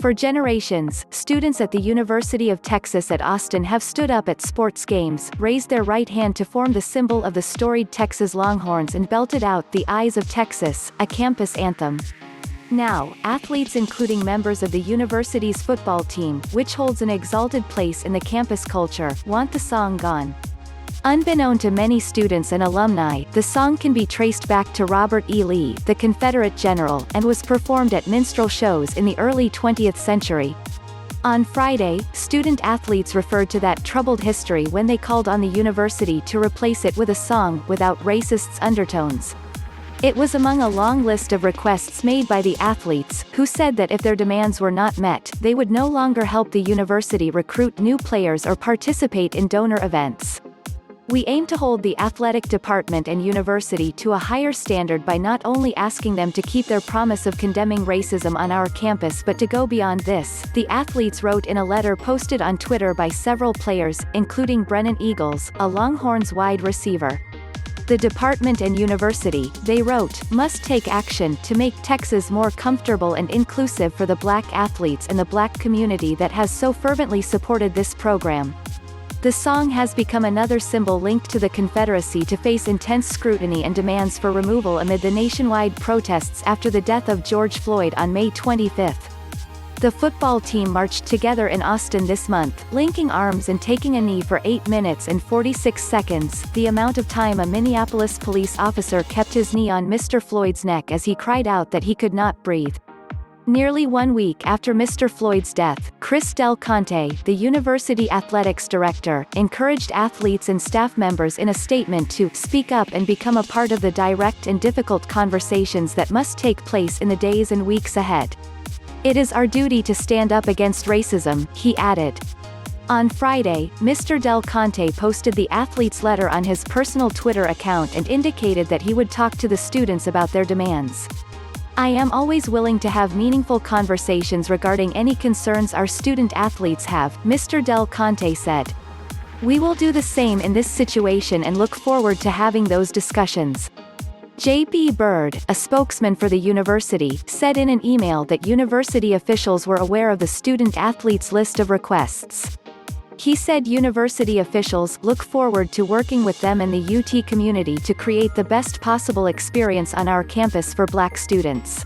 For generations, students at the University of Texas at Austin have stood up at sports games, raised their right hand to form the symbol of the storied Texas Longhorns and belted out "The Eyes of Texas," a campus anthem. Now, athletes including members of the university's football team, which holds an exalted place in the campus culture, want the song gone. Unbeknown to many students and alumni, the song can be traced back to Robert E. Lee, the Confederate general, and was performed at minstrel shows in the early 20th century. On Friday, student-athletes referred to that troubled history when they called on the university to replace it with a song without racist undertones. It was among a long list of requests made by the athletes, who said that if their demands were not met, they would no longer help the university recruit new players or participate in donor events. "We aim to hold the athletic department and university to a higher standard by not only asking them to keep their promise of condemning racism on our campus but to go beyond this," the athletes wrote in a letter posted on Twitter by several players, including Brennan Eagles, a Longhorns wide receiver. "The department and university," they wrote, "must take action to make Texas more comfortable and inclusive for the black athletes and the black community that has so fervently supported this program." The song has become another symbol linked to the Confederacy to face intense scrutiny and demands for removal amid the nationwide protests after the death of George Floyd on May 25. The football team marched together in Austin this month, linking arms and taking a knee for 8 minutes and 46 seconds, the amount of time a Minneapolis police officer kept his knee on Mr. Floyd's neck as he cried out that he could not breathe. Nearly 1 week after Mr. Floyd's death, Chris Del Conte, the university athletics director, encouraged athletes and staff members in a statement to "speak up and become a part of the direct and difficult conversations that must take place in the days and weeks ahead. It is our duty to stand up against racism," he added. On Friday, Mr. Del Conte posted the athletes' letter on his personal Twitter account and indicated that he would talk to the students about their demands. "I am always willing to have meaningful conversations regarding any concerns our student-athletes have," Mr. Del Conte said. "We will do the same in this situation and look forward to having those discussions." J.B. Bird, a spokesman for the university, said in an email that university officials were aware of the student-athletes' list of requests. He said university officials look forward to working with them and the UT community to create the best possible experience on our campus for black students.